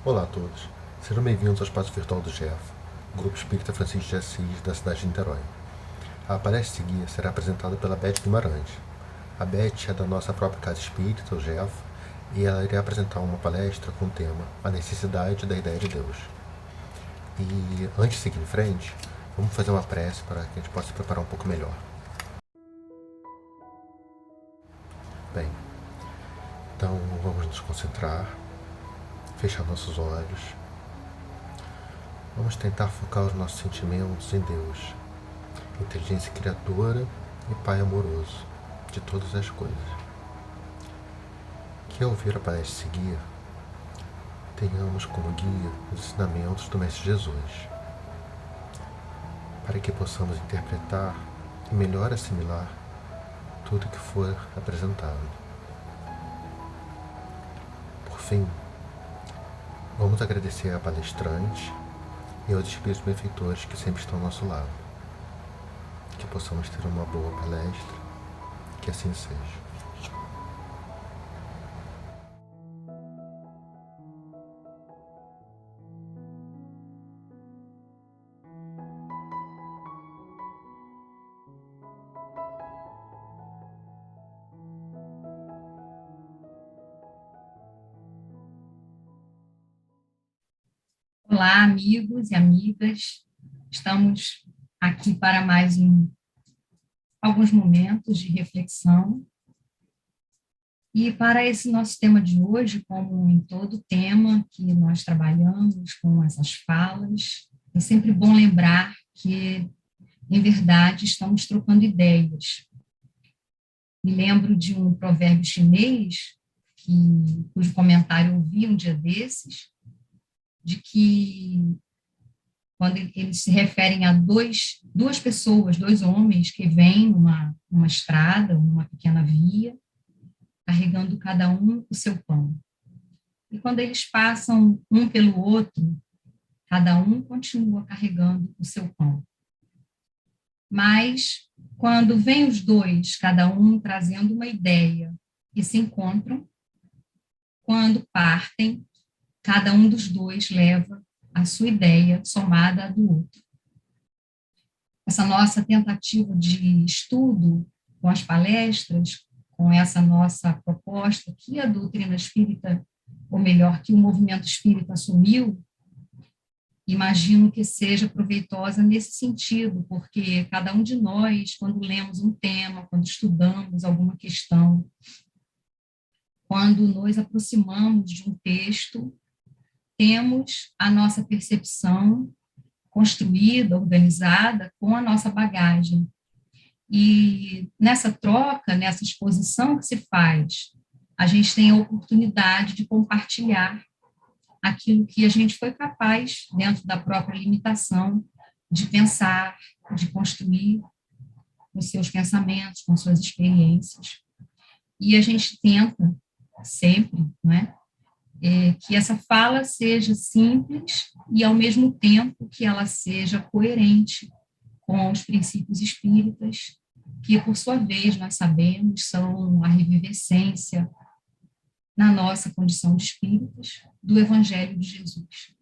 Olá a todos, sejam bem-vindos ao espaço virtual do GEF, Grupo Espírita Francisco de Assis, da cidade de Niterói. A palestra a seguir será apresentada pela Beth Guimarães. A Beth é da nossa própria casa espírita, o GEF, e ela irá apresentar uma palestra com o tema A Necessidade da Ideia de Deus. E antes de seguir em frente, vamos fazer uma prece para que a gente possa se preparar um pouco melhor. Bem, então vamos nos concentrar, fechar nossos olhos. Vamos tentar focar os nossos sentimentos em Deus, inteligência criadora e Pai amoroso de todas as coisas. Que ao ouvir a palestra seguir, tenhamos como guia os ensinamentos do Mestre Jesus, para que possamos interpretar e melhor assimilar tudo que for apresentado. Por fim, vamos agradecer à palestrante e aos espíritos benfeitores que sempre estão ao nosso lado. Que possamos ter uma boa palestra, que assim seja. Olá, amigos e amigas. Estamos aqui para alguns momentos de reflexão. E para esse nosso tema de hoje, como em todo tema que nós trabalhamos com essas falas, é sempre bom lembrar que, em verdade, estamos trocando ideias. Me lembro de um provérbio chinês, cujo comentário eu vi um dia desses, de que quando eles se referem a duas pessoas, dois homens que vêm numa estrada, numa pequena via, carregando cada um o seu pão. E quando eles passam um pelo outro, cada um continua carregando o seu pão. Mas quando vêm os dois, cada um trazendo uma ideia, e se encontram, quando partem, cada um dos dois leva a sua ideia somada à do outro. Essa nossa tentativa de estudo com as palestras, com essa nossa proposta que a doutrina espírita, ou melhor, que o movimento espírita assumiu, imagino que seja proveitosa nesse sentido, porque cada um de nós, quando lemos um tema, quando estudamos alguma questão, quando nos aproximamos de um texto, temos a nossa percepção construída, organizada, com a nossa bagagem. E nessa troca, nessa exposição que se faz, a gente tem a oportunidade de compartilhar aquilo que a gente foi capaz, dentro da própria limitação, de pensar, de construir com seus pensamentos, com suas experiências. E a gente tenta sempre, não é? Que essa fala seja simples e, ao mesmo tempo, que ela seja coerente com os princípios espíritas, que, por sua vez, nós sabemos, são a revivescência, na nossa condição de espíritas, do Evangelho de Jesus.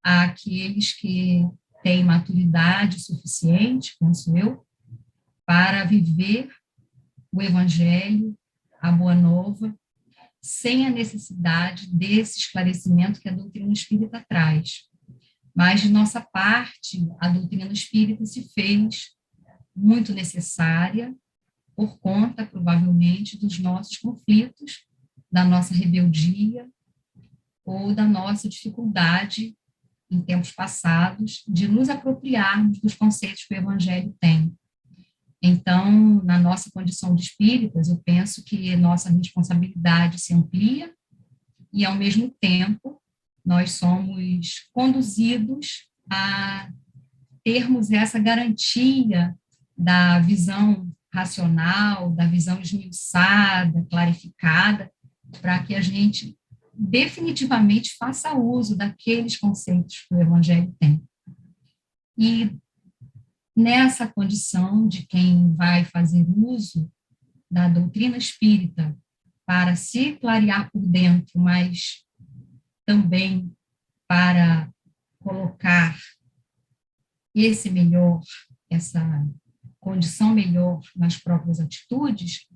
Há aqueles que têm maturidade suficiente, penso eu, para viver o Evangelho, a Boa Nova, sem a necessidade desse esclarecimento que a doutrina espírita traz. Mas, de nossa parte, a doutrina espírita se fez muito necessária por conta, provavelmente, dos nossos conflitos, da nossa rebeldia ou da nossa dificuldade, em tempos passados, de nos apropriarmos dos conceitos que o Evangelho tem. Então, na nossa condição de espíritas, eu penso que nossa responsabilidade se amplia e, ao mesmo tempo, nós somos conduzidos a termos essa garantia da visão racional, da visão esmiuçada, clarificada, para que a gente definitivamente faça uso daqueles conceitos que o Evangelho tem. E nessa condição de quem vai fazer uso da doutrina espírita para se clarear por dentro, mas também para colocar esse melhor, essa condição melhor nas próprias atitudes,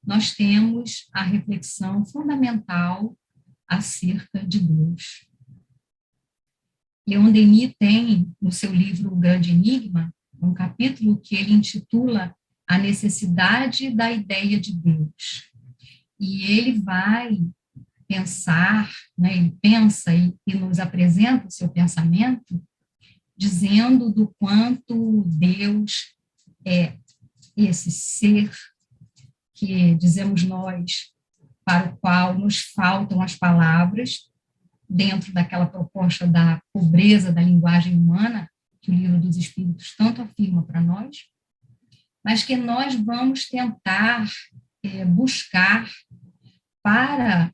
nós temos a reflexão fundamental acerca de Deus. Leon Denis tem, no seu livro O Grande Enigma, um capítulo que ele intitula A Necessidade da Ideia de Deus. E ele vai pensar, né, ele pensa e nos apresenta o seu pensamento, dizendo do quanto Deus é esse ser que, dizemos nós, para o qual nos faltam as palavras, dentro daquela proposta da pobreza da linguagem humana, que o Livro dos Espíritos tanto afirma para nós, mas que nós vamos tentar buscar para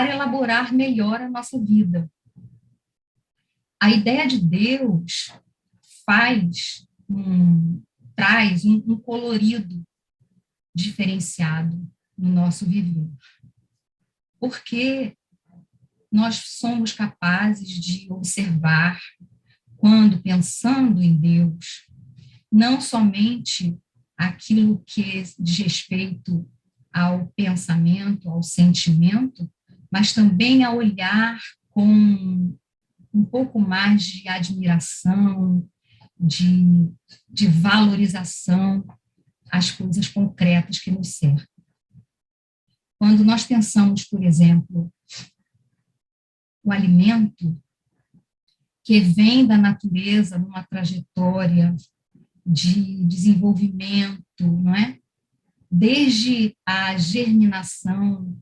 elaborar melhor a nossa vida. A ideia de Deus traz um colorido diferenciado no nosso viver. Porque nós somos capazes de observar, quando pensando em Deus, não somente aquilo que diz respeito ao pensamento, ao sentimento, mas também a olhar com um pouco mais de admiração, de valorização às coisas concretas que nos cercam. Quando nós pensamos, por exemplo, o alimento que vem da natureza numa trajetória de desenvolvimento, não é? Desde a germinação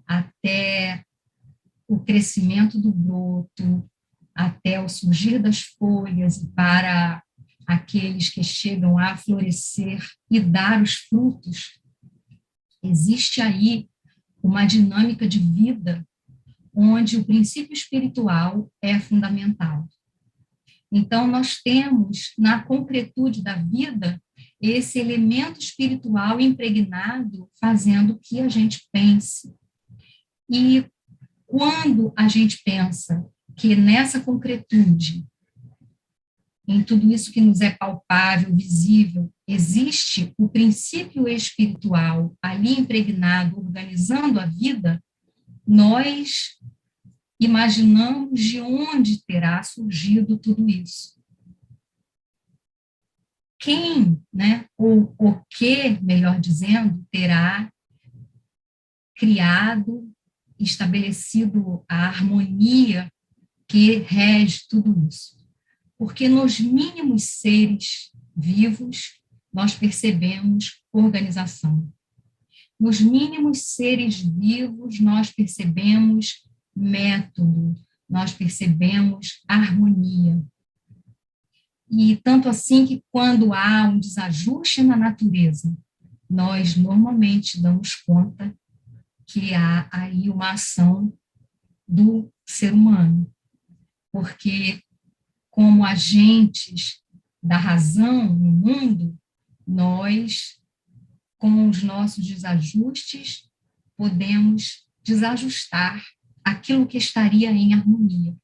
até o crescimento do broto, até o surgir das folhas e para aqueles que chegam a florescer e dar os frutos, existe aí uma dinâmica de vida onde o princípio espiritual é fundamental. Então, nós temos, na concretude da vida, esse elemento espiritual impregnado, fazendo que a gente pense. E quando a gente pensa que nessa concretude, em tudo isso que nos é palpável, visível, existe o princípio espiritual ali impregnado, organizando a vida, nós imaginamos de onde terá surgido tudo isso. Quem, né, ou o que, melhor dizendo, terá criado, estabelecido a harmonia que rege tudo isso. Porque nos mínimos seres vivos nós percebemos organização. Nos mínimos seres vivos nós percebemos método, nós percebemos harmonia. E tanto assim que quando há um desajuste na natureza, nós normalmente damos conta que há aí uma ação do ser humano. Porque como agentes da razão no mundo, nós, com os nossos desajustes, podemos desajustar aquilo que estaria em harmonia.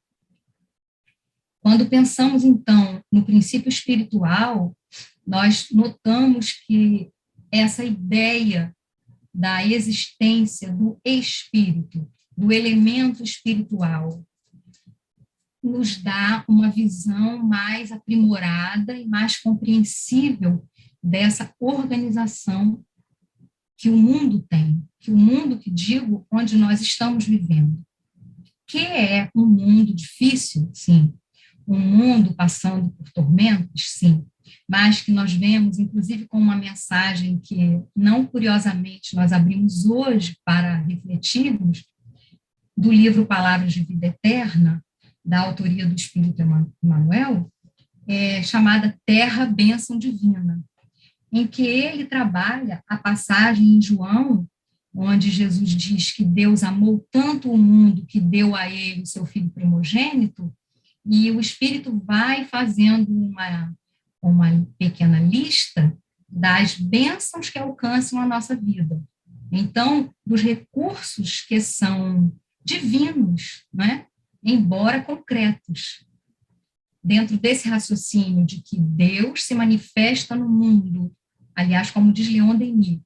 Quando pensamos, então, no princípio espiritual, nós notamos que essa ideia da existência do espírito, do elemento espiritual, nos dá uma visão mais aprimorada e mais compreensível dessa organização que o mundo tem, que o mundo, que digo, onde nós estamos vivendo. Que é um mundo difícil, sim, um mundo passando por tormentos, sim, mas que nós vemos, inclusive, com uma mensagem que, não curiosamente, nós abrimos hoje para refletirmos, do livro Palavras de Vida Eterna, da autoria do Espírito Emmanuel, chamada Terra, Bênção Divina, em que ele trabalha a passagem em João, onde Jesus diz que Deus amou tanto o mundo que deu a ele o seu Filho primogênito, e o Espírito vai fazendo uma pequena lista das bênçãos que alcançam a nossa vida. Então, dos recursos que são divinos, né? Embora concretos. Dentro desse raciocínio de que Deus se manifesta no mundo, aliás, como diz Leon Denis,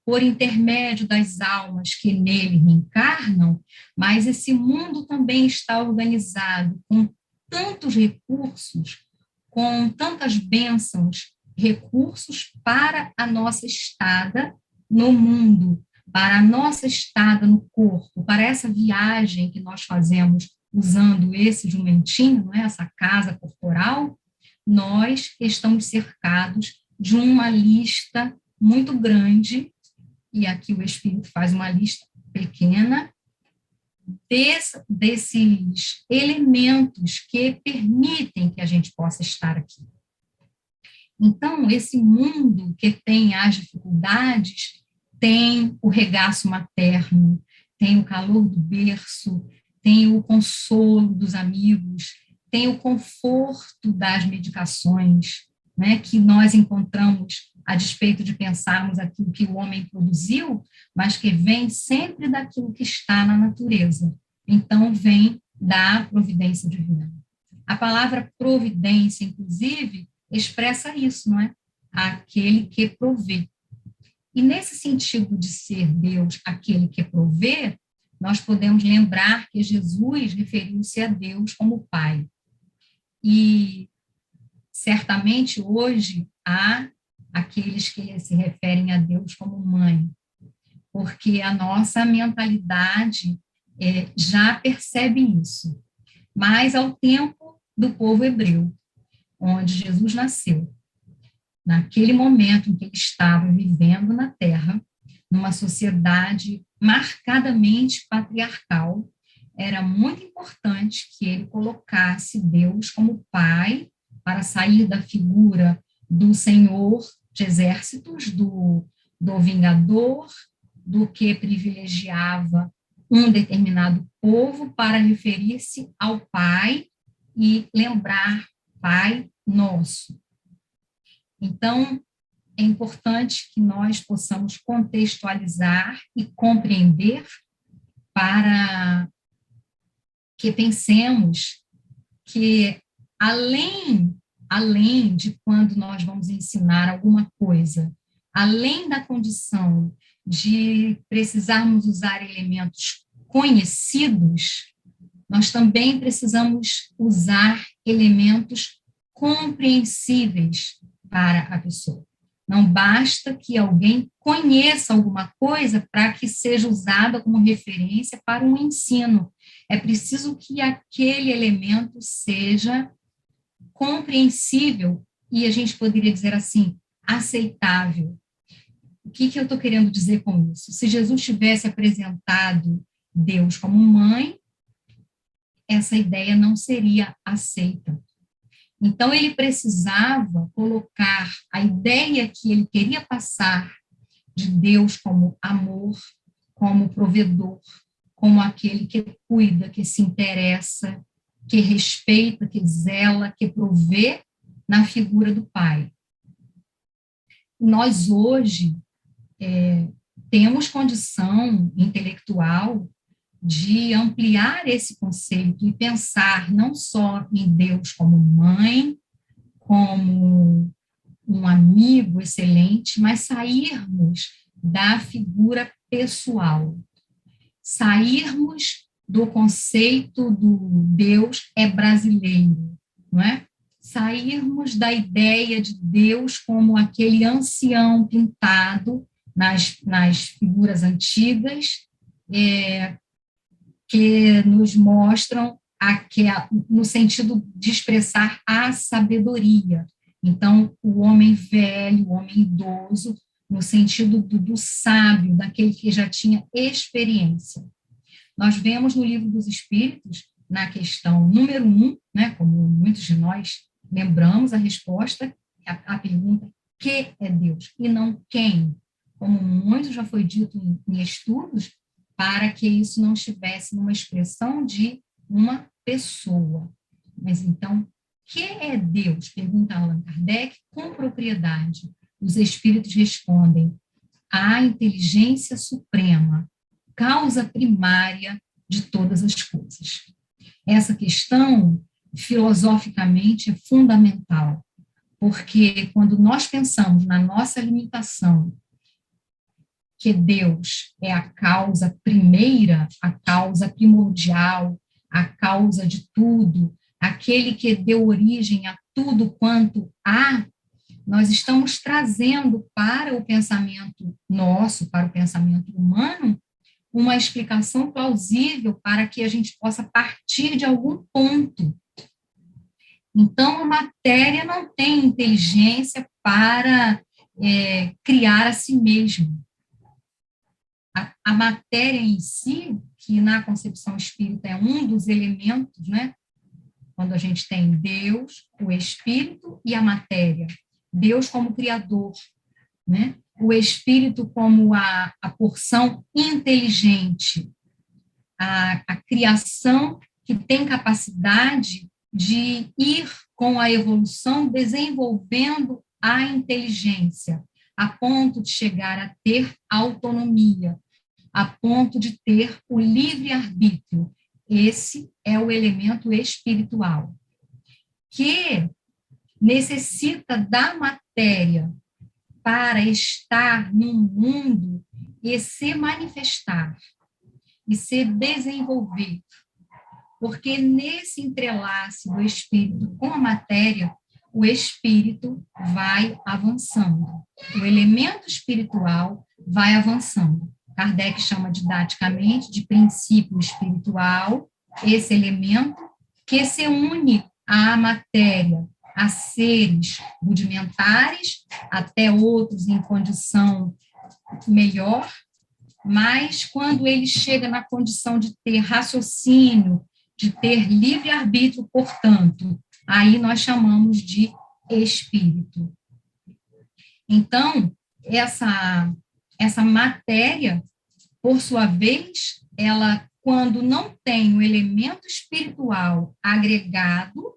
por intermédio das almas que nele reencarnam, mas esse mundo também está organizado com tantos recursos, com tantas bênçãos, recursos para a nossa estada no mundo, para a nossa estada no corpo, para essa viagem que nós fazemos usando esse jumentinho, não é? Essa casa corporal, nós estamos cercados de uma lista muito grande, e aqui o Espírito faz uma lista pequena, desses elementos que permitem que a gente possa estar aqui. Então, esse mundo que tem as dificuldades, tem o regaço materno, tem o calor do berço, tem o consolo dos amigos, tem o conforto das medicações, né, que nós encontramos a despeito de pensarmos aquilo que o homem produziu, mas que vem sempre daquilo que está na natureza. Então, vem da providência divina. A palavra providência, inclusive, expressa isso, não é? Aquele que provê. E nesse sentido de ser Deus aquele que provê, nós podemos lembrar que Jesus referiu-se a Deus como Pai. E certamente hoje há aqueles que se referem a Deus como mãe, porque a nossa mentalidade já percebe isso. Mas ao tempo do povo hebreu, onde Jesus nasceu, naquele momento em que ele estava vivendo na Terra, numa sociedade marcadamente patriarcal, era muito importante que ele colocasse Deus como pai, para sair da figura do Senhor de exércitos, do vingador, do que privilegiava um determinado povo, para referir-se ao Pai e lembrar Pai nosso. Então, é importante que nós possamos contextualizar e compreender para que pensemos que além de quando nós vamos ensinar alguma coisa, além da condição de precisarmos usar elementos conhecidos, nós também precisamos usar elementos compreensíveis para a pessoa. Não basta que alguém conheça alguma coisa para que seja usada como referência para um ensino. É preciso que aquele elemento seja compreensível e a gente poderia dizer assim, aceitável. O que eu estou querendo dizer com isso? Se Jesus tivesse apresentado Deus como mãe, essa ideia não seria aceita. Então, ele precisava colocar a ideia que ele queria passar de Deus como amor, como provedor, como aquele que cuida, que se interessa, que respeita, que zela, que provê na figura do Pai. Nós hoje temos condição intelectual de ampliar esse conceito e pensar não só em Deus como mãe, como um amigo excelente, mas sairmos da figura pessoal, sairmos do conceito do Deus é brasileiro, não é? Sairmos da ideia de Deus como aquele ancião pintado nas figuras antigas, que nos mostram no sentido de expressar a sabedoria. Então, o homem velho, o homem idoso, no sentido do sábio, daquele que já tinha experiência. Nós vemos no Livro dos Espíritos, na questão número 1, né, como muitos de nós lembramos a resposta à pergunta que é Deus, e não quem, como muito já foi dito em estudos, para que isso não estivesse numa expressão de uma pessoa. Mas então, que é Deus? Pergunta Allan Kardec com propriedade. Os espíritos respondem: a inteligência suprema, causa primária de todas as coisas. Essa questão, filosoficamente, é fundamental, porque quando nós pensamos na nossa limitação, que Deus é a causa primeira, a causa primordial, a causa de tudo, aquele que deu origem a tudo quanto há, nós estamos trazendo para o pensamento nosso, para o pensamento humano, uma explicação plausível para que a gente possa partir de algum ponto. Então, a matéria não tem inteligência para criar a si mesma. A matéria em si, que na concepção espírita é um dos elementos, né? Quando a gente tem Deus, o Espírito e a matéria. Deus como criador, né? O Espírito como a porção inteligente, a criação que tem capacidade de ir com a evolução desenvolvendo a inteligência, a ponto de chegar a ter autonomia, a ponto de ter o livre-arbítrio. Esse é o elemento espiritual, que necessita da matéria para estar no mundo e se manifestar, e se desenvolver. Porque nesse entrelace do espírito com a matéria, o espírito vai avançando. O elemento espiritual vai avançando. Kardec chama didaticamente de princípio espiritual, esse elemento que se une à matéria, a seres rudimentares, até outros em condição melhor, mas quando ele chega na condição de ter raciocínio, de ter livre-arbítrio, portanto, aí nós chamamos de espírito. Então, essa matéria, por sua vez, ela, quando não tem o elemento espiritual agregado,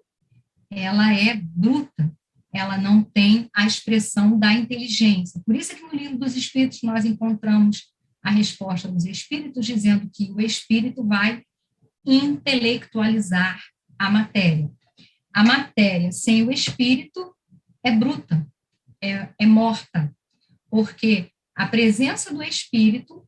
ela é bruta, ela não tem a expressão da inteligência. Por isso é que no Livro dos Espíritos nós encontramos a resposta dos espíritos dizendo que o espírito vai intelectualizar a matéria. A matéria sem o espírito é bruta, é morta, porque a presença do espírito,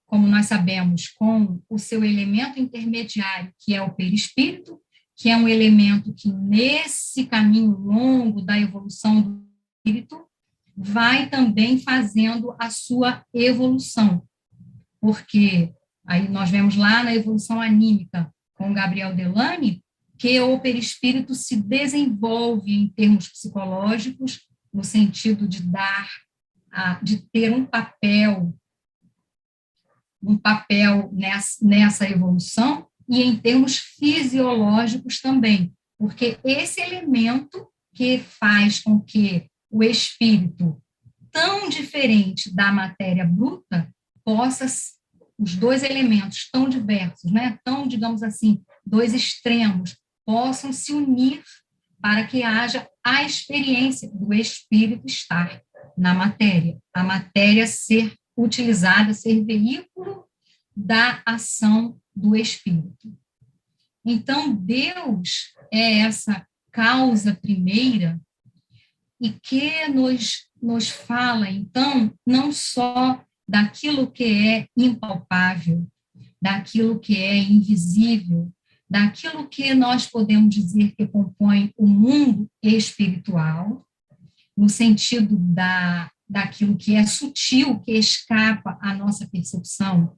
como nós sabemos, com o seu elemento intermediário, que é o perispírito, que é um elemento que, nesse caminho longo da evolução do espírito, vai também fazendo a sua evolução. Porque aí nós vemos lá na evolução anímica, com Gabriel Delany, que o perispírito se desenvolve em termos psicológicos, no sentido de de ter um papel nessa evolução, e em termos fisiológicos também, porque esse elemento que faz com que o espírito, tão diferente da matéria bruta, os dois elementos tão diversos, né, tão, digamos assim, dois extremos, possam se unir para que haja a experiência do espírito estar na matéria, a matéria ser utilizada, ser veículo da ação do espírito. Então, Deus é essa causa primeira e que nos fala, então, não só daquilo que é impalpável, daquilo que é invisível, daquilo que nós podemos dizer que compõe o mundo espiritual, no sentido daquilo que é sutil, que escapa à nossa percepção,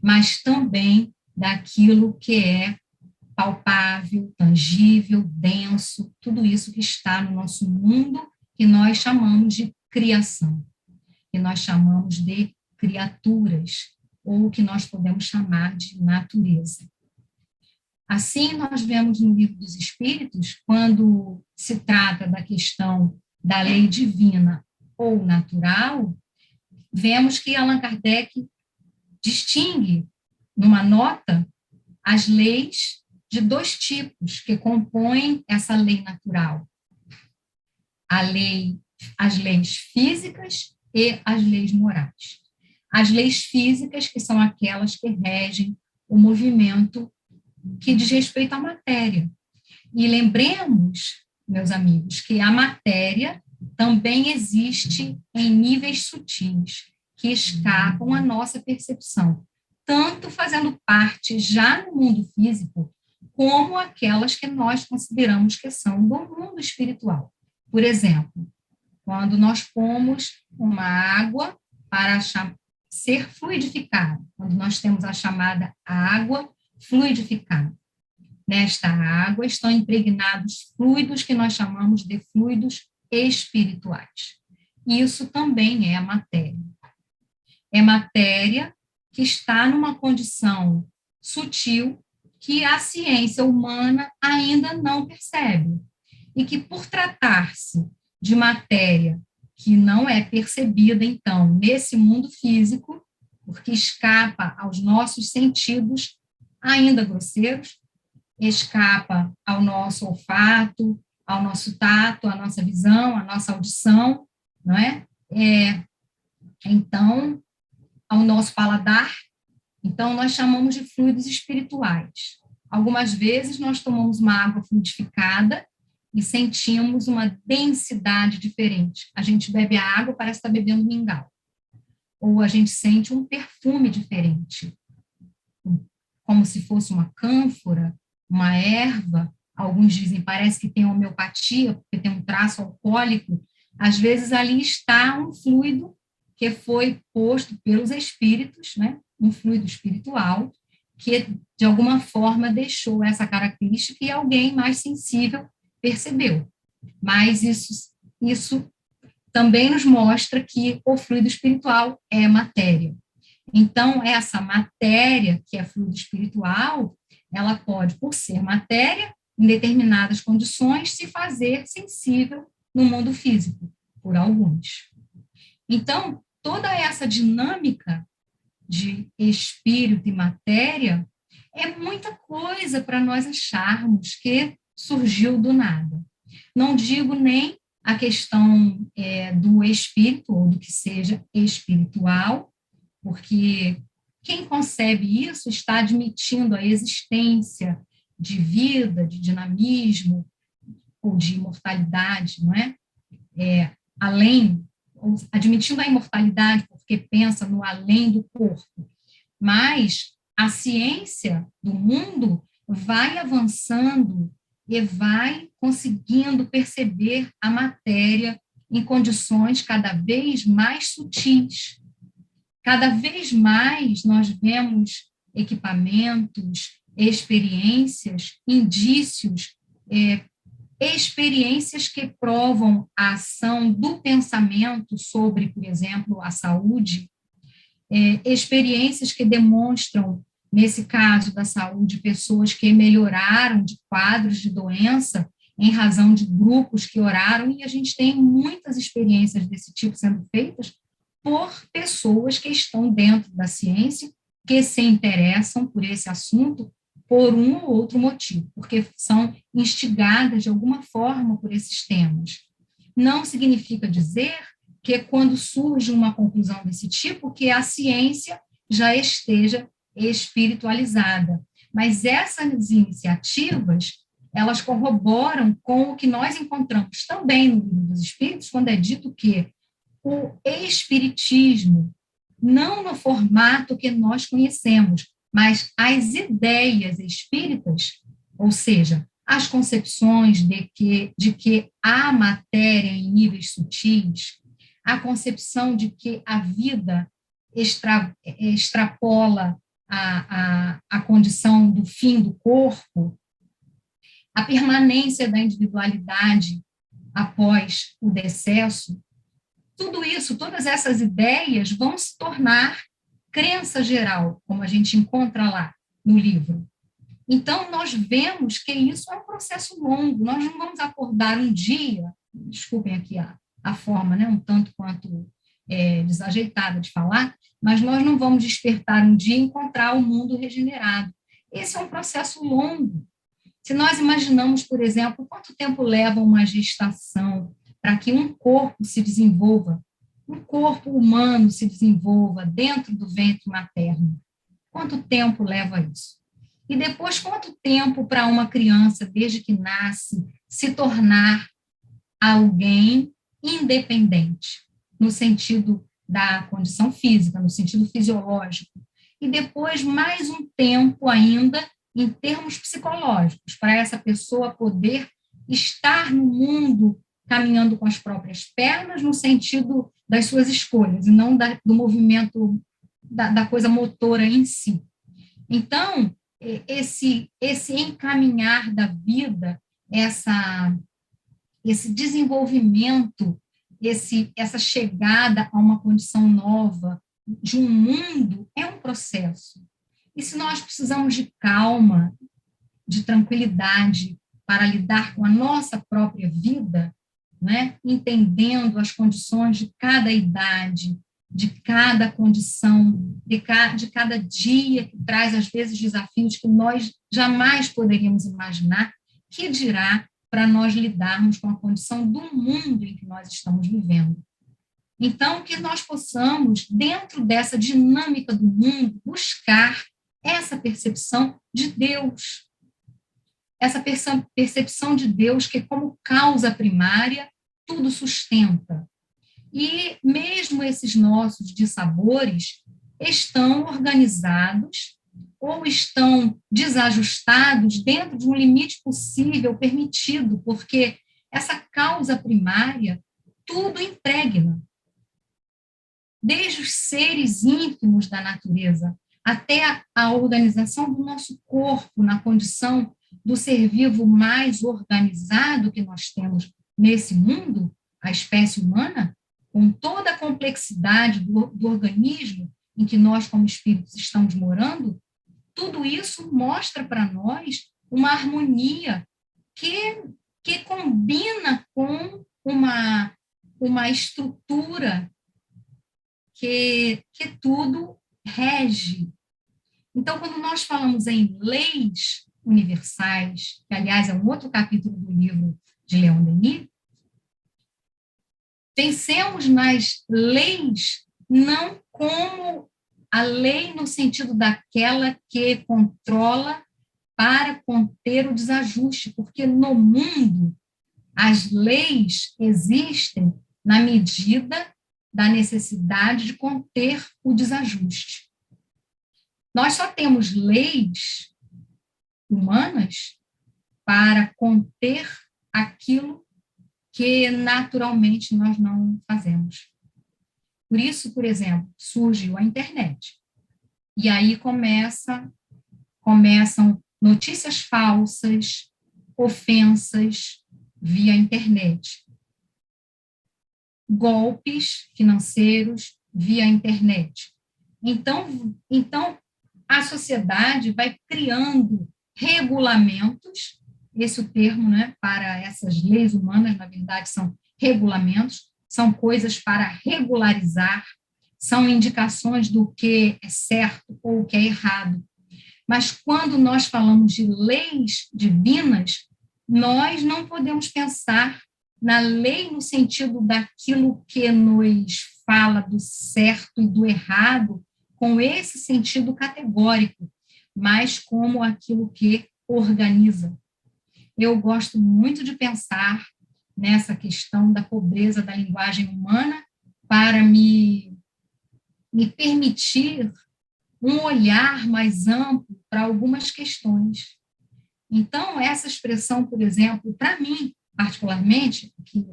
mas também daquilo que é palpável, tangível, denso, tudo isso que está no nosso mundo, que nós chamamos de criação, que nós chamamos de criaturas, ou que nós podemos chamar de natureza. Assim, nós vemos no Livro dos Espíritos, quando se trata da questão da lei divina ou natural, vemos que Allan Kardec distingue, numa nota, as leis de dois tipos que compõem essa lei natural. As leis físicas e as leis morais. As leis físicas, que são aquelas que regem o movimento que diz respeito à matéria. E lembremos, meus amigos, que a matéria também existe em níveis sutis, que escapam à nossa percepção, tanto fazendo parte já no mundo físico, como aquelas que nós consideramos que são do mundo espiritual. Por exemplo, quando nós pomos uma água para ser fluidificada, quando nós temos a chamada água fluidificada. Nesta água estão impregnados fluidos que nós chamamos de fluidos espirituais. Isso também é a matéria. É matéria que está numa condição sutil que a ciência humana ainda não percebe. E que, por tratar-se de matéria que não é percebida, então, nesse mundo físico, porque escapa aos nossos sentidos ainda grosseiros, escapa ao nosso olfato, ao nosso tato, à nossa visão, à nossa audição, não é? Então, ao nosso paladar. Então, nós chamamos de fluidos espirituais. Algumas vezes, nós tomamos uma água fluidificada e sentimos uma densidade diferente. A gente bebe a água, parece estar bebendo mingau. Ou a gente sente um perfume diferente, como se fosse uma cânfora, uma erva. Alguns dizem, parece que tem homeopatia, porque tem um traço alcoólico. Às vezes, ali está um fluido que foi posto pelos espíritos, né? Um fluido espiritual, que, de alguma forma, deixou essa característica e alguém mais sensível percebeu. Mas isso também nos mostra que o fluido espiritual é matéria. Então, essa matéria, que é fluido espiritual, ela pode, por ser matéria, em determinadas condições, se fazer sensível no mundo físico, por alguns. Então, toda essa dinâmica de espírito e matéria é muita coisa para nós acharmos que surgiu do nada. Não digo nem a questão do espírito, ou do que seja espiritual, porque quem concebe isso está admitindo a existência de vida, de dinamismo, ou de imortalidade, não é? Admitindo a imortalidade, porque pensa no além do corpo. Mas a ciência do mundo vai avançando e vai conseguindo perceber a matéria em condições cada vez mais sutis. Cada vez mais nós vemos equipamentos, experiências, indícios, experiências que provam a ação do pensamento sobre, por exemplo, a saúde, experiências que demonstram, nesse caso da saúde, pessoas que melhoraram de quadros de doença em razão de grupos que oraram, e a gente tem muitas experiências desse tipo sendo feitas por pessoas que estão dentro da ciência, que se interessam por esse assunto por um ou outro motivo, porque são instigadas de alguma forma por esses temas. Não significa dizer que quando surge uma conclusão desse tipo, que a ciência já esteja espiritualizada. Mas essas iniciativas, elas corroboram com o que nós encontramos também no Livro dos Espíritos, quando é dito que o espiritismo, não no formato que nós conhecemos, mas as ideias espíritas, ou seja, as concepções de que há matéria em níveis sutis, a concepção de que a vida extrapola a condição do fim do corpo, a permanência da individualidade após o decesso, tudo isso, todas essas ideias vão se tornar crença geral, como a gente encontra lá no livro. Então, nós vemos que isso é um processo longo, nós não vamos acordar um dia, desculpem aqui a forma, né, um tanto quanto desajeitada de falar, mas nós não vamos despertar um dia e encontrar o mundo regenerado. Esse é um processo longo. Se nós imaginamos, por exemplo, quanto tempo leva uma gestação para que um corpo se desenvolva, um corpo humano se desenvolva dentro do ventre materno. Quanto tempo leva isso? E depois, quanto tempo para uma criança, desde que nasce, se tornar alguém independente, no sentido da condição física, no sentido fisiológico? E depois, mais um tempo ainda, em termos psicológicos, para essa pessoa poder estar no mundo caminhando com as próprias pernas, no sentido das suas escolhas, e não do movimento da coisa motora em si. Então, esse encaminhar da vida, esse desenvolvimento, essa chegada a uma condição nova de um mundo, é um processo. E se nós precisamos de calma, de tranquilidade para lidar com a nossa própria vida, né, entendendo as condições de cada idade, de cada condição, de cada dia que traz, às vezes, desafios que nós jamais poderíamos imaginar, que dirá para nós lidarmos com a condição do mundo em que nós estamos vivendo. Então, que nós possamos, dentro dessa dinâmica do mundo, buscar essa percepção de Deus, essa percepção de Deus que, como causa primária, tudo sustenta. E mesmo esses nossos dissabores estão organizados ou estão desajustados dentro de um limite possível, permitido, porque essa causa primária tudo impregna. Desde os seres ínfimos da natureza até a organização do nosso corpo, na condição do ser vivo mais organizado que nós temos nesse mundo, a espécie humana, com toda a complexidade do organismo em que nós, como espíritos, estamos morando, tudo isso mostra para nós uma harmonia que combina com uma estrutura que tudo rege. Então, quando nós falamos em leis universais, que, aliás, é um outro capítulo do livro de Leon Denis, pensemos nas leis não como a lei no sentido daquela que controla para conter o desajuste, porque no mundo as leis existem na medida da necessidade de conter o desajuste. Nós só temos leis humanas para conter aquilo que naturalmente nós não fazemos. Por isso, por exemplo, surgiu a internet. E aí começam notícias falsas, ofensas via internet, golpes financeiros via internet. Então a sociedade vai criando regulamentos, esse é o termo, né, para essas leis humanas, na verdade, são regulamentos, são coisas para regularizar, são indicações do que é certo ou o que é errado. Mas quando nós falamos de leis divinas, nós não podemos pensar na lei no sentido daquilo que nos fala do certo e do errado, com esse sentido categórico, mas como aquilo que organiza. Eu gosto muito de pensar nessa questão da pobreza da linguagem humana para me permitir um olhar mais amplo para algumas questões. Então, essa expressão, por exemplo, para mim, particularmente, que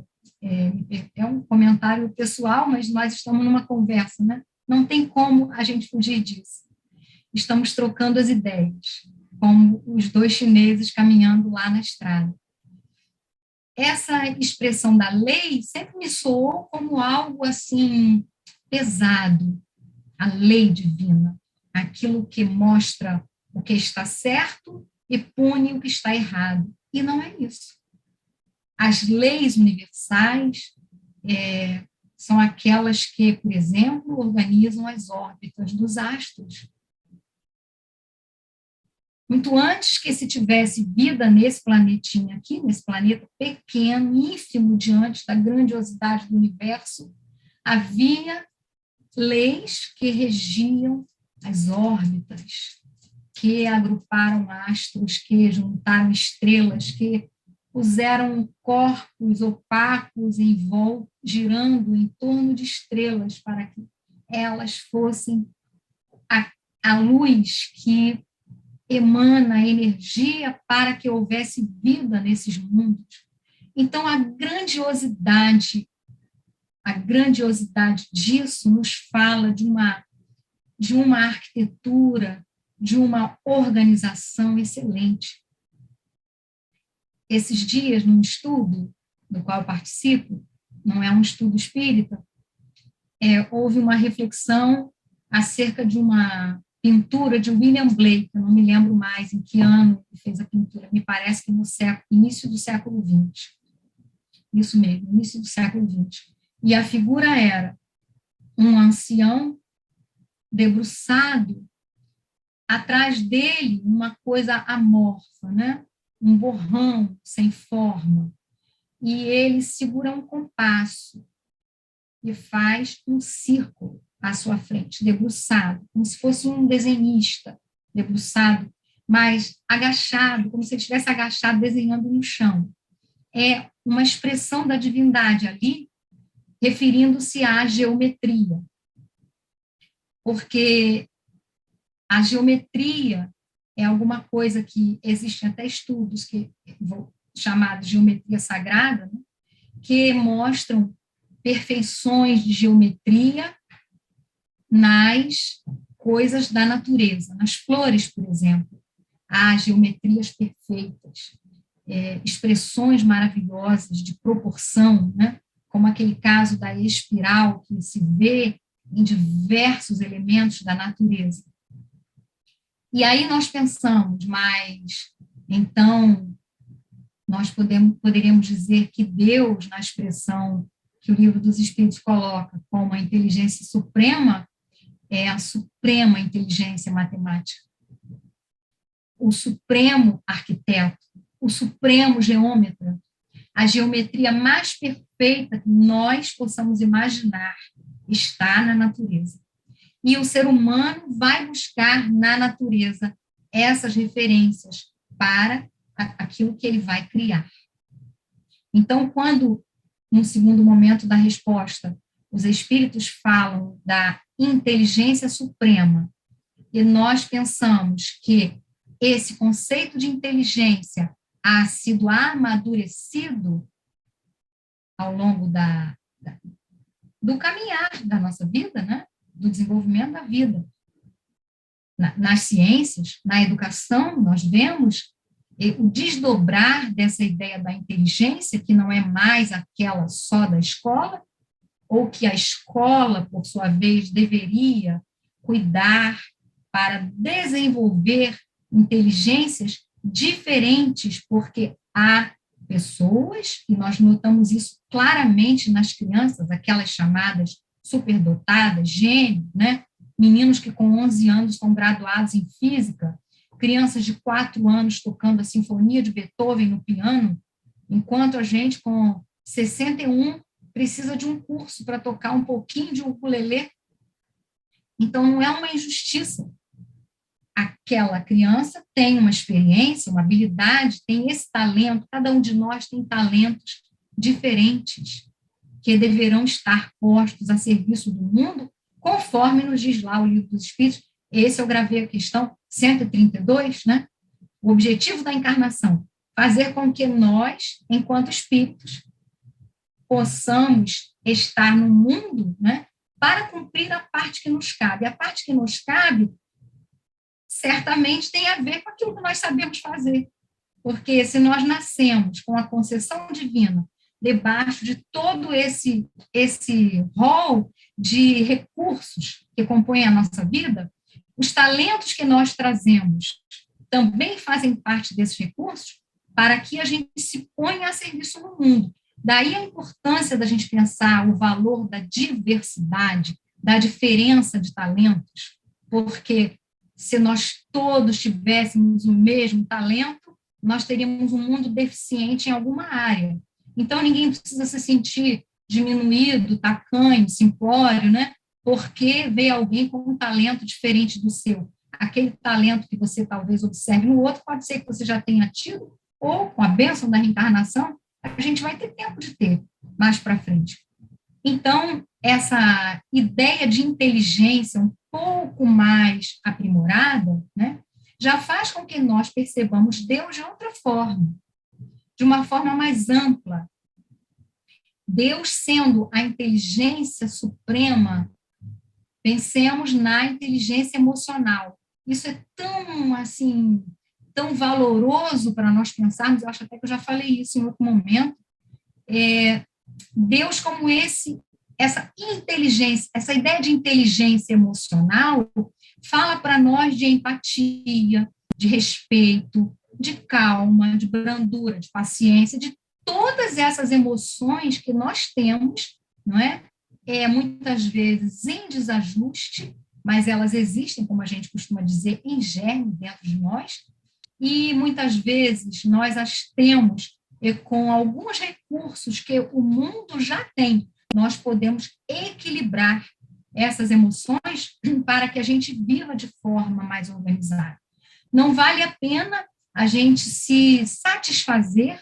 é um comentário pessoal, mas nós estamos numa conversa, né? Não tem como a gente fugir disso. Estamos trocando as ideias, como os dois chineses caminhando lá na estrada. Essa expressão da lei sempre me soou como algo assim pesado, a lei divina, aquilo que mostra o que está certo e pune o que está errado. E não é isso. As leis universais são aquelas que, por exemplo, organizam as órbitas dos astros. Muito antes que se tivesse vida nesse planetinha aqui, nesse planeta pequeno, ínfimo diante da grandiosidade do universo, havia leis que regiam as órbitas, que agruparam astros, que juntaram estrelas, que puseram corpos opacos em volta, girando em torno de estrelas, para que elas fossem a luz que emana a energia para que houvesse vida nesses mundos. Então, a grandiosidade disso nos fala de uma arquitetura, de uma organização excelente. Esses dias, num estudo do qual eu participo, não é um estudo espírita, houve uma reflexão acerca de uma pintura de William Blake, eu não me lembro mais em que ano ele fez a pintura, me parece que no início do século XX. Isso mesmo, início do século XX. E a figura era um ancião debruçado, atrás dele uma coisa amorfa, né? Um borrão sem forma, e ele segura um compasso e faz um círculo à sua frente, debruçado, como se fosse um desenhista debruçado, mas agachado, como se ele estivesse agachado desenhando no chão. É uma expressão da divindade ali, referindo-se à geometria, porque a geometria é alguma coisa que existem até estudos que vou chamar de geometria sagrada, né, que mostram perfeições de geometria nas coisas da natureza. Nas flores, por exemplo, há geometrias perfeitas, expressões maravilhosas de proporção, né, como aquele caso da espiral que se vê em diversos elementos da natureza. E aí nós pensamos, mas então nós poderíamos dizer que Deus, na expressão que o Livro dos Espíritos coloca como a inteligência suprema, é a suprema inteligência matemática, o supremo arquiteto, o supremo geômetra, a geometria mais perfeita que nós possamos imaginar está na natureza. E o ser humano vai buscar na natureza essas referências para aquilo que ele vai criar. Então, quando, no segundo momento da resposta, os espíritos falam da inteligência suprema, e nós pensamos que esse conceito de inteligência ha sido amadurecido ao longo do caminhar da nossa vida, né? Do desenvolvimento da vida. Nas ciências, na educação, nós vemos o desdobrar dessa ideia da inteligência, que não é mais aquela só da escola, ou que a escola, por sua vez, deveria cuidar para desenvolver inteligências diferentes, porque há pessoas, e nós notamos isso claramente nas crianças, aquelas chamadas superdotadas, gênios, né? Meninos que com 11 anos estão graduados em física, crianças de 4 anos tocando a Sinfonia de Beethoven no piano, enquanto a gente com 61 precisa de um curso para tocar um pouquinho de ukulele. Então, não é uma injustiça. Aquela criança tem uma experiência, uma habilidade, tem esse talento, cada um de nós tem talentos diferentes, que deverão estar postos a serviço do mundo, conforme nos diz lá o Livro dos Espíritos. Esse eu gravei a questão 132, né? O objetivo da encarnação, fazer com que nós, enquanto espíritos, possamos estar no mundo, né, para cumprir a parte que nos cabe. A parte que nos cabe, certamente, tem a ver com aquilo que nós sabemos fazer. Porque se nós nascemos com a concessão divina debaixo de todo esse rol de recursos que compõem a nossa vida, os talentos que nós trazemos também fazem parte desses recursos para que a gente se ponha a serviço no mundo. Daí a importância da gente pensar o valor da diversidade, da diferença de talentos, porque se nós todos tivéssemos o mesmo talento, nós teríamos um mundo deficiente em alguma área. Então, ninguém precisa se sentir diminuído, tacanho, simplório, né? porque vê alguém com um talento diferente do seu. Aquele talento que você talvez observe no outro, pode ser que você já tenha tido, ou com a bênção da reencarnação, a gente vai ter tempo de ter mais para frente. Então, essa ideia de inteligência um pouco mais aprimorada, né, já faz com que nós percebamos Deus de outra forma, de uma forma mais ampla. Deus sendo a inteligência suprema, pensemos na inteligência emocional. Isso é tão, assim, tão valoroso para nós pensarmos, eu acho até que eu já falei isso em outro momento, Deus como essa inteligência, essa ideia de inteligência emocional, fala para nós de empatia, de respeito, de calma, de brandura, de paciência, de todas essas emoções que nós temos, não é? Muitas vezes em desajuste, mas elas existem, como a gente costuma dizer, em germe dentro de nós, e muitas vezes nós as temos com alguns recursos que o mundo já tem, nós podemos equilibrar essas emoções para que a gente viva de forma mais organizada. Não vale a pena a gente se satisfazer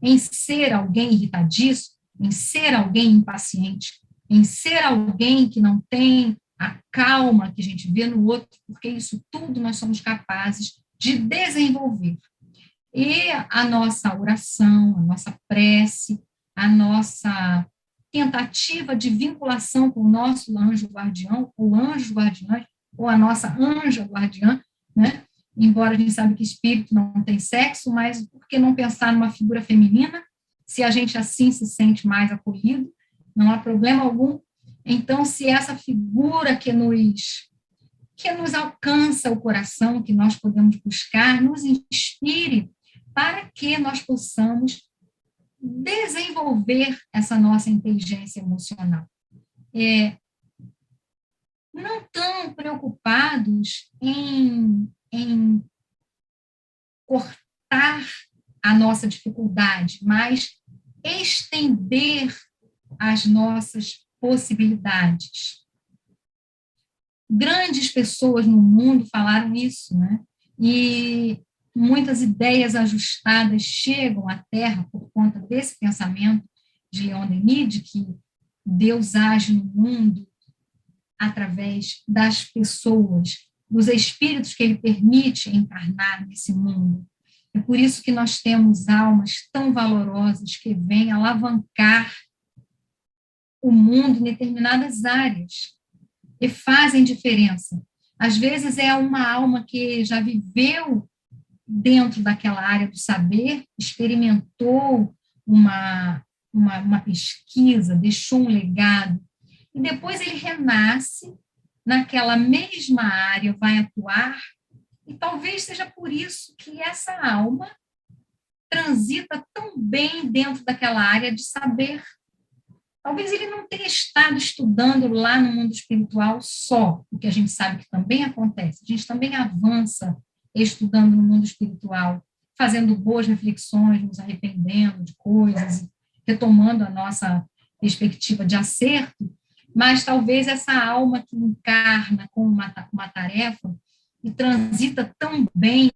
em ser alguém irritadiço, em ser alguém impaciente, em ser alguém que não tem a calma que a gente vê no outro, porque isso tudo nós somos capazes de desenvolver. E a nossa oração, a nossa prece, a nossa tentativa de vinculação com o nosso anjo guardião, ou anjos guardiães, ou a nossa anja guardiã, né? Embora a gente sabe que espírito não tem sexo, mas por que não pensar numa figura feminina, se a gente assim se sente mais acolhido, não há problema algum. Então, se essa figura que nos alcança o coração, que nós podemos buscar, nos inspire para que nós possamos desenvolver essa nossa inteligência emocional. Não tão preocupados em cortar a nossa dificuldade, mas estender as nossas possibilidades. Grandes pessoas no mundo falaram isso, né? E muitas ideias ajustadas chegam à Terra por conta desse pensamento de Leon Denis, de que Deus age no mundo através das pessoas, dos espíritos que ele permite encarnar nesse mundo. É por isso que nós temos almas tão valorosas que vêm alavancar o mundo em determinadas áreas e fazem diferença. Às vezes é uma alma que já viveu dentro daquela área do saber, experimentou uma pesquisa, deixou um legado, e depois ele renasce naquela mesma área, vai atuar, e talvez seja por isso que essa alma transita tão bem dentro daquela área de saber. Talvez ele não tenha estado estudando lá no mundo espiritual só, o que a gente sabe que também acontece. A gente também avança estudando no mundo espiritual, fazendo boas reflexões, nos arrependendo de coisas, retomando a nossa perspectiva de acerto, mas talvez essa alma que encarna com uma tarefa e transita tão bem,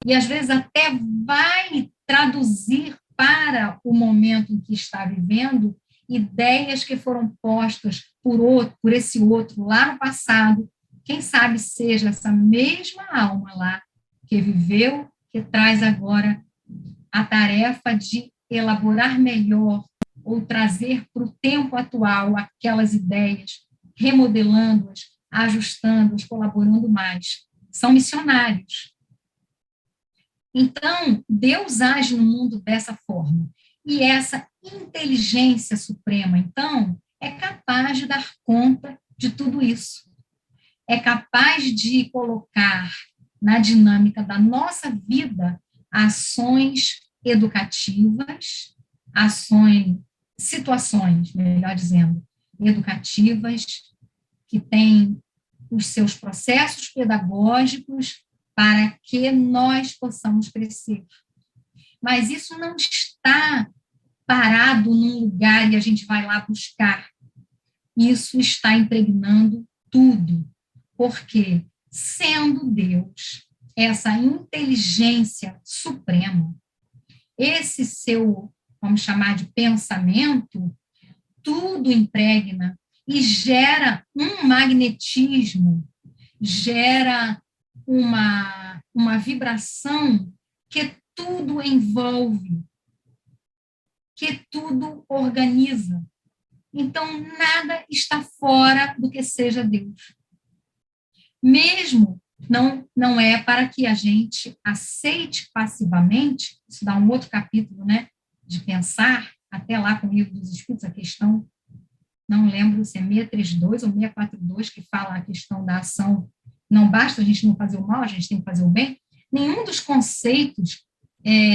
e às vezes até vai traduzir para o momento em que está vivendo ideias que foram postas por esse outro lá no passado, quem sabe seja essa mesma alma lá que viveu, que traz agora a tarefa de elaborar melhor ou trazer para o tempo atual aquelas ideias, remodelando-as, ajustando-as, colaborando mais. São missionários. Então, Deus age no mundo dessa forma. E essa inteligência suprema, então, é capaz de dar conta de tudo isso. É capaz de colocar na dinâmica da nossa vida ações educativas, situações, melhor dizendo, educativas, que têm os seus processos pedagógicos para que nós possamos crescer. Mas isso não está parado num lugar e a gente vai lá buscar. isso está impregnando tudo, porque, sendo Deus, essa inteligência suprema, esse seu, vamos chamar de pensamento, tudo impregna e gera um magnetismo, gera uma vibração que tudo envolve, que tudo organiza. Então, nada está fora do que seja Deus. Mesmo não é para que a gente aceite passivamente, isso dá um outro capítulo, né, de pensar, até lá com o Livro dos Espíritos, a questão, não lembro se é 632 ou 642, que fala a questão da ação. Não basta a gente não fazer o mal, a gente tem que fazer o bem. Nenhum dos conceitos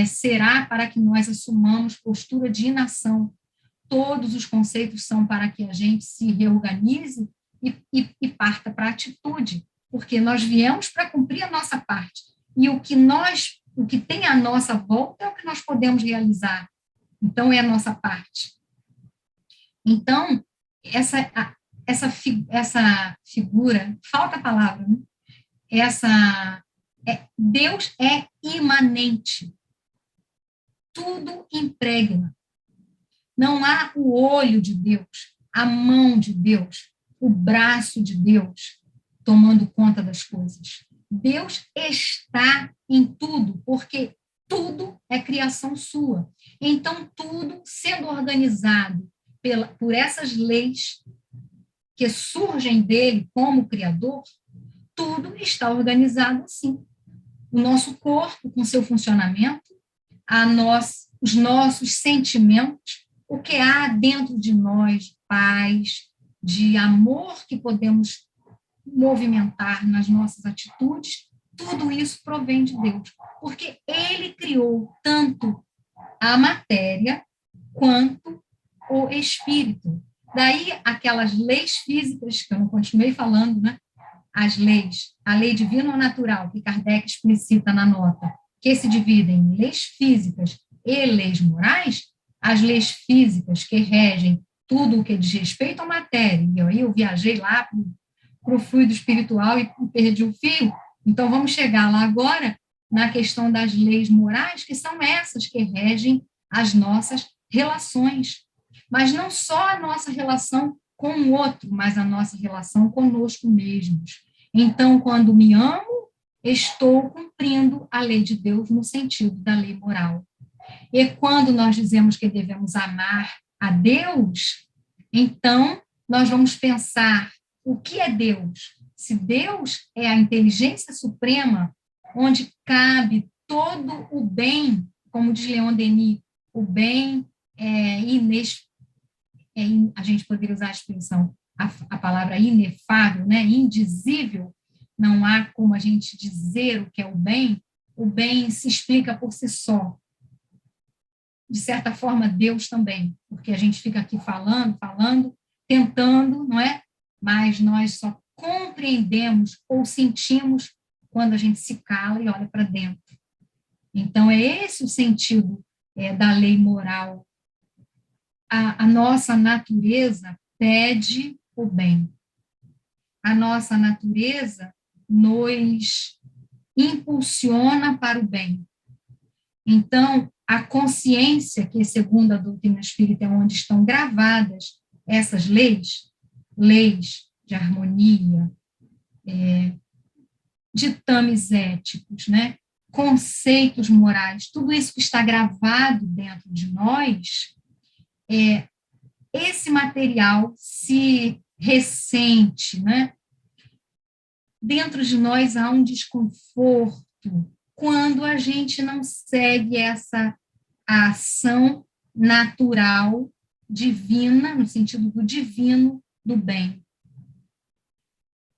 será para que nós assumamos postura de inação. Todos os conceitos são para que a gente se reorganize e parta para a atitude, porque nós viemos para cumprir a nossa parte. E o que tem à nossa volta é o que nós podemos realizar. Então, é a nossa parte. Então, essa figura, falta a palavra, né? Deus é imanente. Tudo impregna. Não há o olho de Deus, a mão de Deus, o braço de Deus tomando conta das coisas. Deus está em tudo, porque tudo é criação sua. Então, tudo sendo organizado por essas leis que surgem dele como Criador, tudo está organizado assim. O nosso corpo, com seu funcionamento, os nossos sentimentos, o que há dentro de nós de paz, de amor que podemos movimentar nas nossas atitudes, tudo isso provém de Deus, porque ele criou tanto a matéria quanto o espírito. Daí aquelas leis físicas, que eu não continuei falando, né? As leis, a lei divina ou natural, que Kardec explicita na nota, que se dividem em leis físicas e leis morais, as leis físicas que regem tudo o que diz respeito à matéria, e aí eu viajei lá para o fluido espiritual e perdi o fio, então vamos chegar lá agora na questão das leis morais, que são essas que regem as nossas relações, mas não só a nossa relação com o outro, mas a nossa relação conosco mesmos. Então, quando me amo, estou cumprindo a lei de Deus no sentido da lei moral. E quando nós dizemos que devemos amar a Deus, então nós vamos pensar o que é Deus. Se Deus é a inteligência suprema, onde cabe todo o bem, como diz Leon Denis, o bem a gente poderia usar a expressão, a palavra inefável, né? Indizível, não há como a gente dizer o que é o bem se explica por si só. De certa forma, Deus também, porque a gente fica aqui falando, tentando, não é? Mas nós só compreendemos ou sentimos quando a gente se cala e olha para dentro. Então, é esse o sentido da lei moral. A nossa natureza pede o bem. A nossa natureza nos impulsiona para o bem. Então, a consciência, que segundo a doutrina espírita é onde estão gravadas essas leis de harmonia, ditames éticos, né? Conceitos morais, tudo isso que está gravado dentro de nós, esse material se ressente, né? Dentro de nós há um desconforto quando a gente não segue essa ação natural, divina, no sentido do divino, do bem.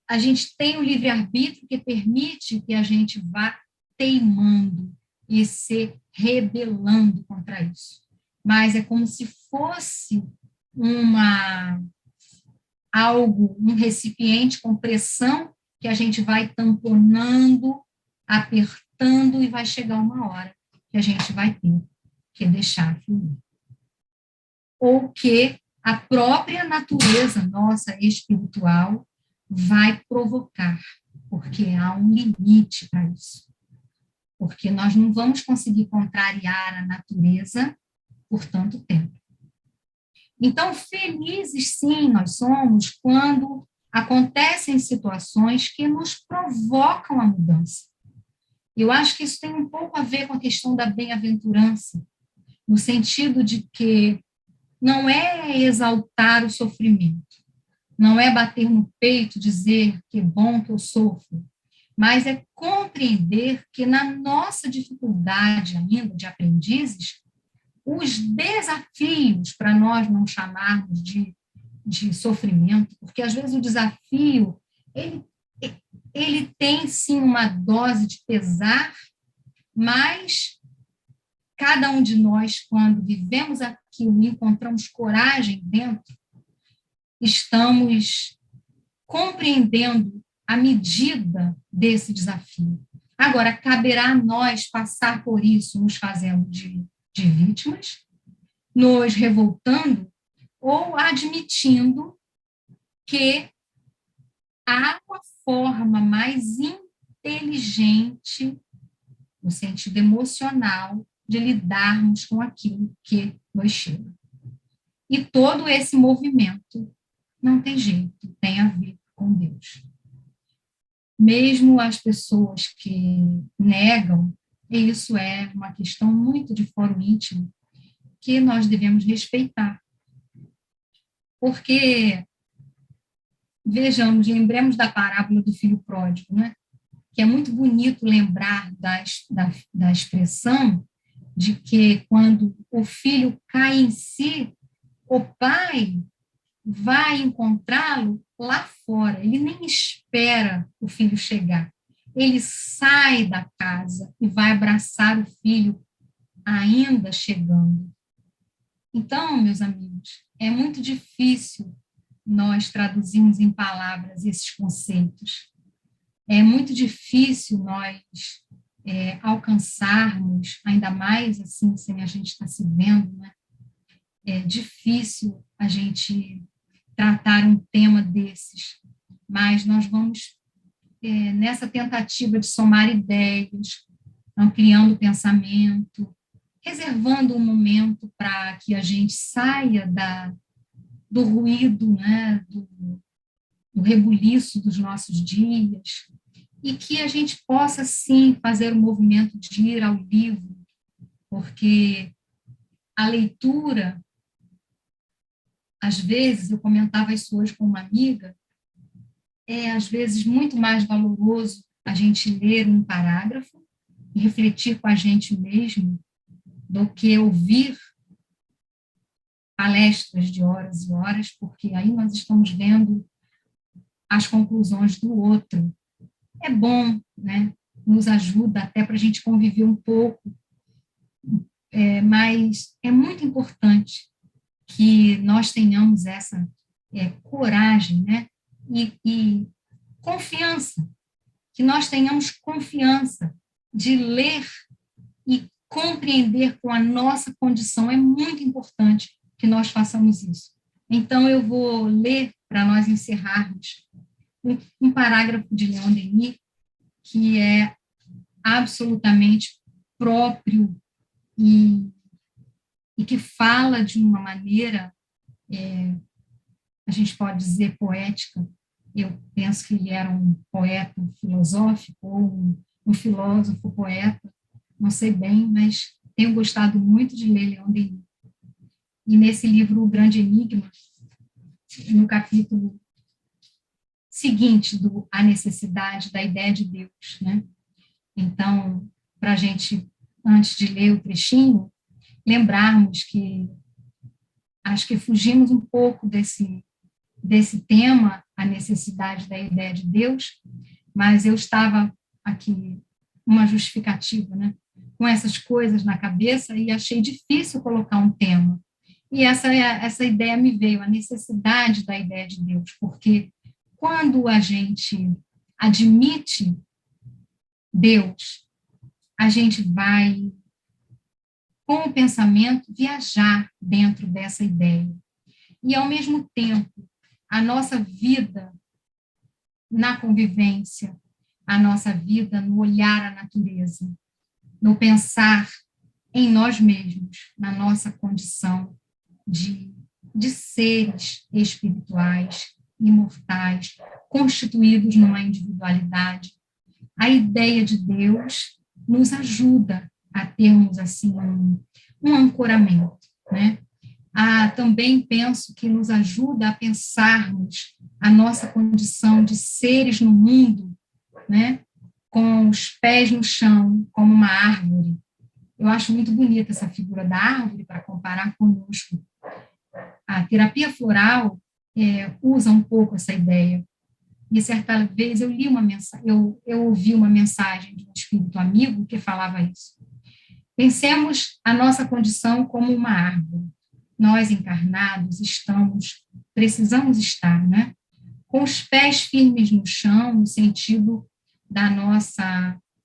A gente tem o livre-arbítrio que permite que a gente vá teimando e se rebelando contra isso. Mas é como se fosse um recipiente com pressão que a gente vai tamponando, apertando e vai chegar uma hora que a gente vai ter que deixar fluir. Ou que a própria natureza nossa espiritual vai provocar, porque há um limite para isso. Porque nós não vamos conseguir contrariar a natureza por tanto tempo. Então, felizes sim nós somos quando acontecem situações que nos provocam a mudança. Eu acho que isso tem um pouco a ver com a questão da bem-aventurança, no sentido de que não é exaltar o sofrimento, não é bater no peito, dizer que é bom que eu sofro, mas é compreender que na nossa dificuldade ainda de aprendizes, os desafios, para nós não chamarmos de sofrimento, porque às vezes o desafio, ele tem sim uma dose de pesar, mas cada um de nós, quando vivemos aquilo e encontramos coragem dentro, estamos compreendendo a medida desse desafio. Agora, caberá a nós passar por isso, nos fazendo de vítimas, nos revoltando ou admitindo que há uma forma mais inteligente, no sentido emocional, de lidarmos com aquilo que nos chega. E todo esse movimento não tem jeito, tem a ver com Deus. Mesmo as pessoas que negam, e isso é uma questão muito de fórum íntimo, que nós devemos respeitar. Porque, vejamos, lembremos da parábola do filho pródigo, né? Que é muito bonito lembrar da expressão de que quando o filho cai em si, o pai vai encontrá-lo lá fora. Ele nem espera o filho chegar. Ele sai da casa e vai abraçar o filho ainda chegando. Então, meus amigos, é muito difícil nós traduzirmos em palavras esses conceitos. É muito difícil nós alcançarmos, ainda mais assim, sem a gente estar se vendo, né? É difícil a gente tratar um tema desses, mas nós vamos, nessa tentativa de somar ideias, ampliando o pensamento, reservando um momento para que a gente saia do ruído, né, do rebuliço dos nossos dias, e que a gente possa, sim, fazer o movimento de ir ao livro, porque a leitura, às vezes, eu comentava isso hoje com uma amiga, às vezes, muito mais valoroso a gente ler um parágrafo e refletir com a gente mesmo do que ouvir palestras de horas e horas, porque aí nós estamos vendo as conclusões do outro. É bom, né? Nos ajuda até para a gente conviver um pouco, mas é muito importante que nós tenhamos essa coragem, né? E confiança, que nós tenhamos confiança de ler e compreender com a nossa condição. É muito importante que nós façamos isso. Então, eu vou ler, para nós encerrarmos, um parágrafo de Leon Denis, que é absolutamente próprio e que fala de uma maneira, a gente pode dizer, poética. Eu penso que ele era um poeta filosófico ou um filósofo poeta, não sei bem, mas tenho gostado muito de ler Leon Denis. E nesse livro, O Grande Enigma, no capítulo seguinte do A Necessidade da Ideia de Deus, né? Então, para a gente, antes de ler o trechinho, lembrarmos que acho que fugimos um pouco desse tema, a necessidade da ideia de Deus, mas eu estava aqui, uma justificativa, né? Com essas coisas na cabeça e achei difícil colocar um tema. E essa ideia me veio, a necessidade da ideia de Deus, porque quando a gente admite Deus, a gente vai, com o pensamento, viajar dentro dessa ideia. e, ao mesmo tempo, a nossa vida na convivência, a nossa vida no olhar à natureza, no pensar em nós mesmos, na nossa condição de seres espirituais, imortais, constituídos numa individualidade. A ideia de Deus nos ajuda a termos assim um ancoramento, né? Também penso que nos ajuda a pensarmos a nossa condição de seres no mundo, né? Com os pés no chão, como uma árvore. Eu acho muito bonita essa figura da árvore para comparar conosco. A terapia floral usa um pouco essa ideia. E certa vez eu li uma mensagem, eu ouvi uma mensagem de um espírito amigo que falava isso. Pensemos a nossa condição como uma árvore. Nós encarnados precisamos estar, né? Com os pés firmes no chão, no sentido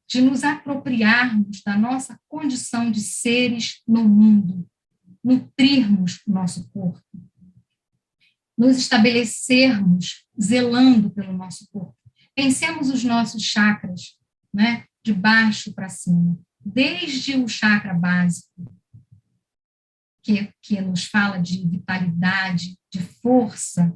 de nos apropriarmos da nossa condição de seres no mundo, nutrirmos o nosso corpo, nos estabelecermos zelando pelo nosso corpo. Pensemos os nossos chakras, né, de baixo para cima, desde o chakra básico, que nos fala de vitalidade, de força,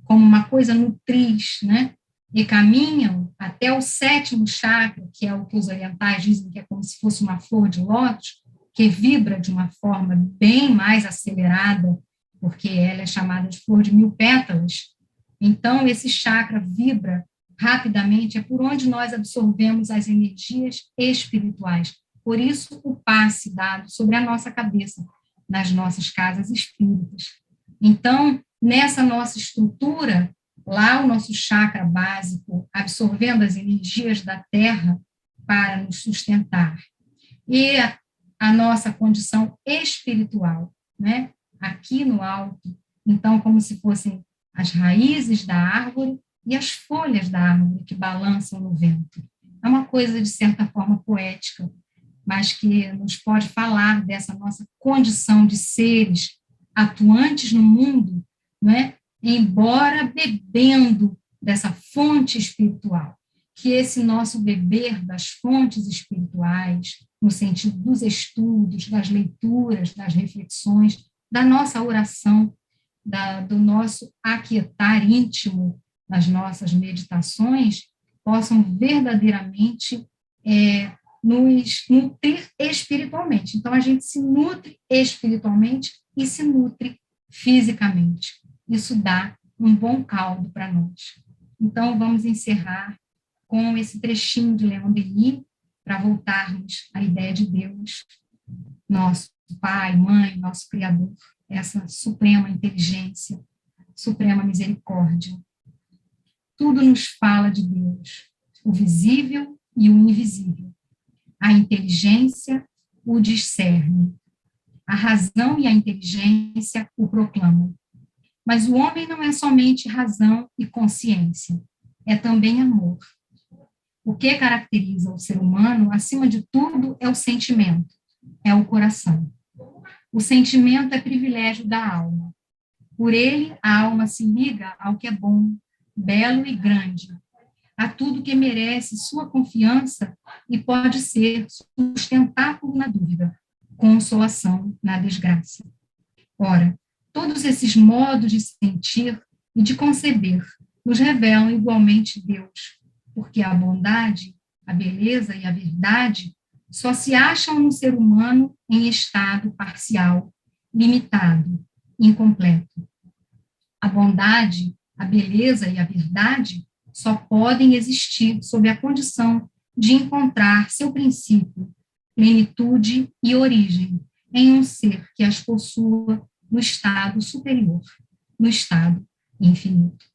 como uma coisa nutriz, né, e caminham até o 7º chakra, que é o que os orientais dizem que é como se fosse uma flor de lótus, que vibra de uma forma bem mais acelerada, porque ela é chamada de flor de 1000 pétalas. Então, esse chakra vibra rapidamente, é por onde nós absorvemos as energias espirituais. Por isso, o passe dado sobre a nossa cabeça, nas nossas casas espíritas. Então, nessa nossa estrutura, lá o nosso chakra básico, absorvendo as energias da Terra para nos sustentar. E a nossa condição espiritual, né? Aqui no alto, então, como se fossem as raízes da árvore e as folhas da árvore que balançam no vento. É uma coisa, de certa forma, poética, mas que nos pode falar dessa nossa condição de seres atuantes no mundo, né? Embora bebendo dessa fonte espiritual, que esse nosso beber das fontes espirituais, no sentido dos estudos, das leituras, das reflexões, da nossa oração, do nosso aquietar íntimo, das nossas meditações, possam verdadeiramente nos nutrir espiritualmente. Então, a gente se nutre espiritualmente e se nutre fisicamente. Isso dá um bom caldo para nós. Então, vamos encerrar com esse trechinho de Leon Denis, para voltarmos à ideia de Deus, nosso Pai, Mãe, nosso Criador, essa suprema inteligência, suprema misericórdia. Tudo nos fala de Deus, o visível e o invisível. A inteligência o discerne, a razão e a inteligência o proclamam. Mas o homem não é somente razão e consciência, é também amor. O que caracteriza o ser humano, acima de tudo, é o sentimento, é o coração. O sentimento é privilégio da alma. Por ele, a alma se liga ao que é bom, belo e grande, a tudo que merece sua confiança e pode ser sustentáculo na dúvida, consolação na desgraça. Ora, todos esses modos de sentir e de conceber nos revelam igualmente Deus, porque a bondade, a beleza e a verdade só se acham no ser humano em estado parcial, limitado, incompleto. A bondade, a beleza e a verdade só podem existir sob a condição de encontrar seu princípio, plenitude e origem em um ser que as possua no estado superior, no estado infinito.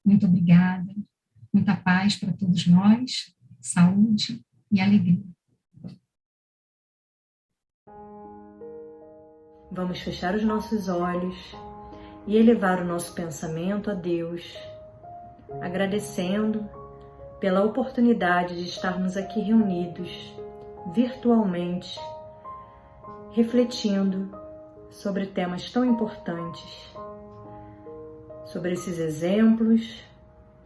Muito obrigada, muita paz para todos nós, saúde e alegria. Vamos fechar os nossos olhos e elevar o nosso pensamento a Deus, agradecendo pela oportunidade de estarmos aqui reunidos virtualmente, refletindo sobre temas tão importantes sobre esses exemplos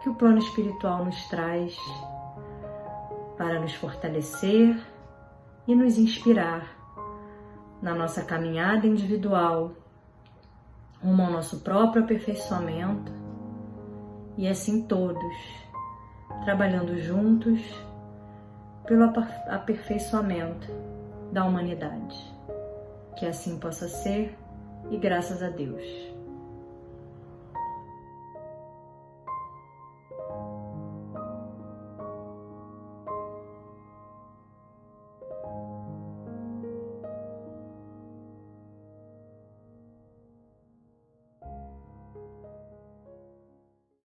que o plano espiritual nos traz para nos fortalecer e nos inspirar na nossa caminhada individual rumo ao nosso próprio aperfeiçoamento e assim todos trabalhando juntos pelo aperfeiçoamento da humanidade. Que assim possa ser e graças a Deus.